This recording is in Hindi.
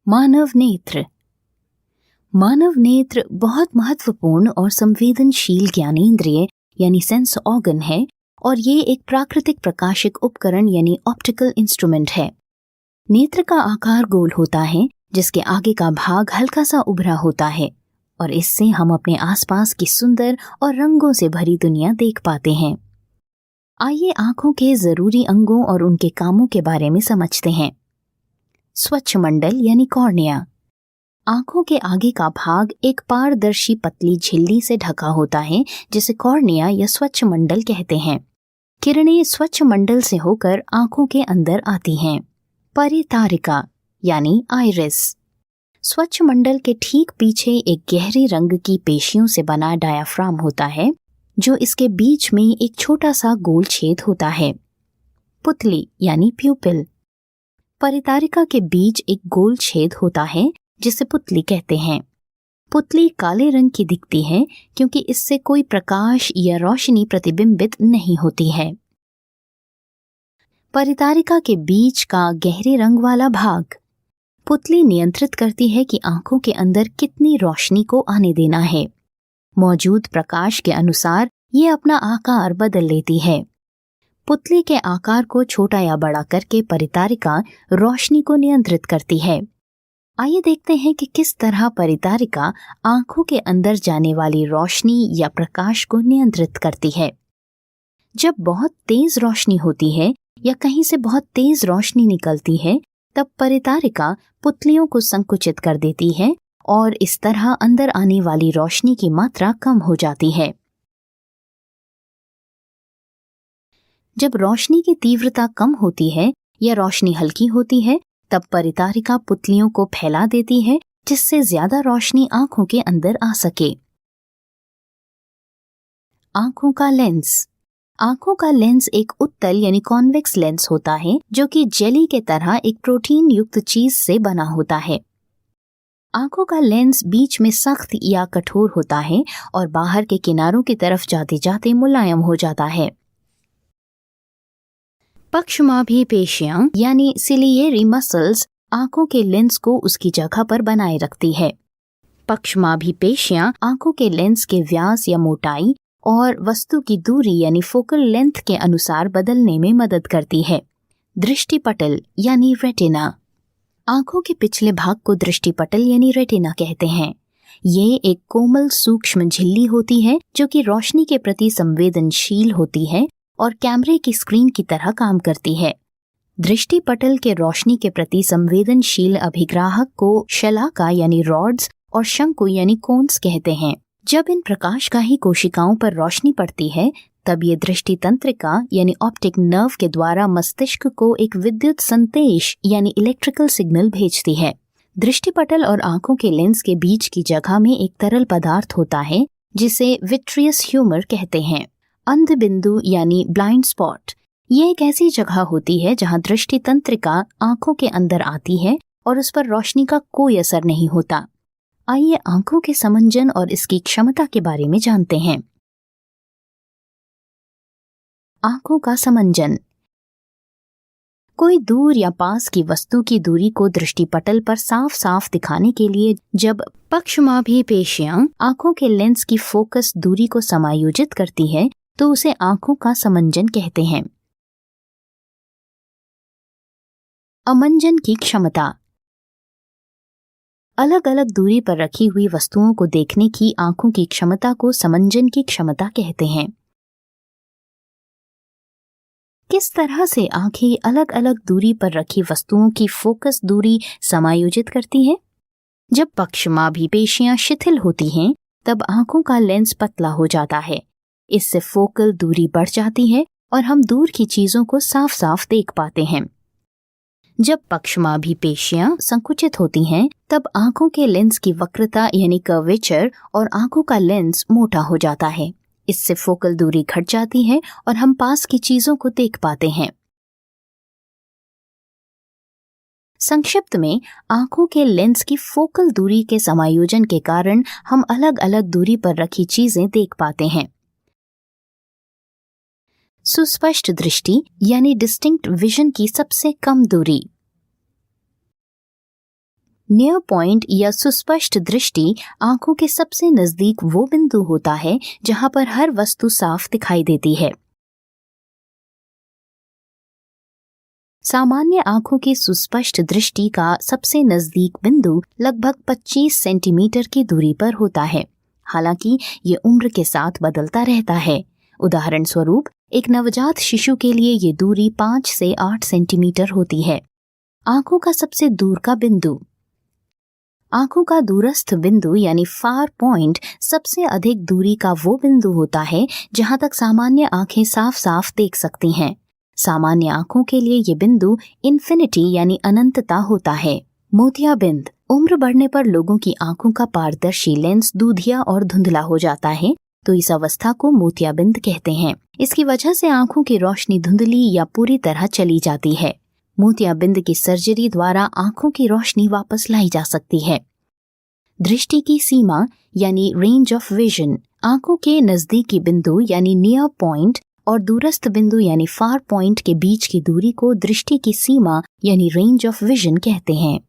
मानव नेत्र। मानव नेत्र बहुत महत्वपूर्ण और संवेदनशील ज्ञानेंद्रिय यानी सेंस ऑर्गन है और ये एक प्राकृतिक प्रकाशिक उपकरण यानी ऑप्टिकल इंस्ट्रूमेंट है। नेत्र का आकार गोल होता है जिसके आगे का भाग हल्का सा उभरा होता है और इससे हम अपने आसपास की सुंदर और रंगों से भरी दुनिया देख पाते हैं। आइए आंखों के जरूरी अंगों और उनके कामों के बारे में समझते हैं। स्वच्छ मंडल यानी कॉर्निया। आंखों के आगे का भाग एक पारदर्शी पतली झिल्ली से ढका होता है जिसे कॉर्निया या स्वच्छ मंडल कहते हैं। किरणें स्वच्छ मंडल से होकर आंखों के अंदर आती हैं। परितारिका यानी आइरिस। स्वच्छ मंडल के ठीक पीछे एक गहरे रंग की पेशियों से बना डायाफ्राम होता है जो इसके बीच में एक छोटा सा गोल छेद होता है। पुतली यानी प्यूपिल। परितारिका के बीच एक गोल छेद होता है जिसे पुतली कहते हैं। पुतली काले रंग की दिखती है क्योंकि इससे कोई प्रकाश या रोशनी प्रतिबिंबित नहीं होती है। परितारिका के बीच का गहरे रंग वाला भाग। पुतली नियंत्रित करती है कि आंखों के अंदर कितनी रोशनी को आने देना है। मौजूद प्रकाश के अनुसार ये अपना आकार बदल लेती है। पुतली के आकार को छोटा या बड़ा करके परितारिका रोशनी को नियंत्रित करती है। आइए देखते हैं कि किस तरह परितारिका आंखों के अंदर जाने वाली रोशनी या प्रकाश को नियंत्रित करती है। जब बहुत तेज रोशनी होती है या कहीं से बहुत तेज रोशनी निकलती है तब परितारिका पुतलियों को संकुचित कर देती है और इस तरह अंदर आने वाली रोशनी की मात्रा कम हो जाती है। जब रोशनी की तीव्रता कम होती है या रोशनी हल्की होती है तब परितारिका पुतलियों को फैला देती है जिससे ज्यादा रोशनी आंखों के अंदर आ सके। आंखों का लेंस। आंखों का लेंस एक उत्तल यानी कॉन्वेक्स लेंस होता है जो कि जेली के तरह एक प्रोटीन युक्त चीज से बना होता है। आंखों का लेंस बीच में सख्त या कठोर होता है और बाहर के किनारों की तरफ जाते जाते मुलायम हो जाता है। पक्षमाभी पेशियां यानी सिलियरी मसल्स आंखों के लेंस को उसकी जगह पर बनाए रखती है। पक्षमाभी पेशियां आंखों के लेंस के व्यास या मोटाई और वस्तु की दूरी यानी फोकल लेंथ के अनुसार बदलने में मदद करती है। दृष्टिपटल यानी रेटिना। आंखों के पिछले भाग को दृष्टिपटल यानी रेटिना कहते हैं। ये एक कोमल सूक्ष्म झिल्ली होती है जो कि रोशनी के प्रति संवेदनशील होती है और कैमरे की स्क्रीन की तरह काम करती है। दृष्टिपटल के रोशनी के प्रति संवेदनशील अभिग्राहक को शलाका यानी रॉड्स और शंकु यानी कोन्स कहते हैं। जब इन प्रकाशगाही कोशिकाओं पर रोशनी पड़ती है तब ये दृष्टि तंत्रिका यानी ऑप्टिक नर्व के द्वारा मस्तिष्क को एक विद्युत संदेश यानी इलेक्ट्रिकल सिग्नल भेजती है। दृष्टिपटल और आंखों के लेंस के बीच की जगह में एक तरल पदार्थ होता है जिसे विट्रियस ह्यूमर कहते हैं। अंध बिंदु यानी ब्लाइंड स्पॉट। ये एक ऐसी जगह होती है जहां दृष्टि तंत्रिका आंखों के अंदर आती है और उस पर रोशनी का कोई असर नहीं होता। आइए आंखों के समंजन और इसकी क्षमता के बारे में जानते हैं। आंखों का समंजन। कोई दूर या पास की वस्तु की दूरी को दृष्टिपटल पर साफ साफ दिखाने के लिए जब पक्षमाभी पेशियां आंखों के लेंस की फोकस दूरी को समायोजित करती है तो उसे आंखों का समंजन कहते हैं। अमंजन की क्षमता। अलग अलग दूरी पर रखी हुई वस्तुओं को देखने की आंखों की क्षमता को समंजन की क्षमता कहते हैं। किस तरह से आंखें अलग अलग दूरी पर रखी वस्तुओं की फोकस दूरी समायोजित करती हैं? जब पक्षमाभी पेशियां शिथिल होती हैं तब आंखों का लेंस पतला हो जाता है। इससे फोकल दूरी बढ़ जाती है और हम दूर की चीजों को साफ साफ देख पाते हैं। जब पक्षमाभी पेशियां संकुचित होती हैं तब आंखों के लेंस की वक्रता यानी कर्वेचर और आंखों का लेंस मोटा हो जाता है। इससे फोकल दूरी घट जाती है और हम पास की चीजों को देख पाते हैं। संक्षिप्त में आंखों के लेंस की फोकल दूरी के समायोजन के कारण हम अलग अलग दूरी पर रखी चीजें देख पाते हैं। सुस्पष्ट दृष्टि यानी डिस्टिंक्ट विजन की सबसे कम दूरी। नियर पॉइंट या सुस्पष्ट दृष्टि आंखों के सबसे नजदीक वो बिंदु होता है जहां पर हर वस्तु साफ दिखाई देती है। सामान्य आंखों की सुस्पष्ट दृष्टि का सबसे नजदीक बिंदु लगभग 25 सेंटीमीटर की दूरी पर होता है। हालांकि ये उम्र के साथ बदलता रहता है। उदाहरण स्वरूप एक नवजात शिशु के लिए ये दूरी 5 से 8 सेंटीमीटर होती है। आंखों का सबसे दूर का बिंदु। आंखों का दूरस्थ बिंदु यानी फार पॉइंट सबसे अधिक दूरी का वो बिंदु होता है जहां तक सामान्य आंखें साफ साफ देख सकती हैं। सामान्य आंखों के लिए ये बिंदु इन्फिनिटी यानी अनंतता होता है। मोतियाबिंद। उम्र बढ़ने पर लोगों की आंखों का पारदर्शी लेंस दूधिया और धुंधला हो जाता है, तो इस अवस्था को मोतियाबिंद कहते हैं। इसकी वजह से आंखों की रोशनी धुंधली या पूरी तरह चली जाती है। मोतियाबिंद की सर्जरी द्वारा आंखों की रोशनी वापस लाई जा सकती है। दृष्टि की सीमा यानी रेंज ऑफ विजन। आंखों के नजदीकी बिंदु यानी नियर पॉइंट और दूरस्थ बिंदु यानी फार पॉइंट के बीच की दूरी को दृष्टि की सीमा यानी रेंज ऑफ विजन कहते हैं।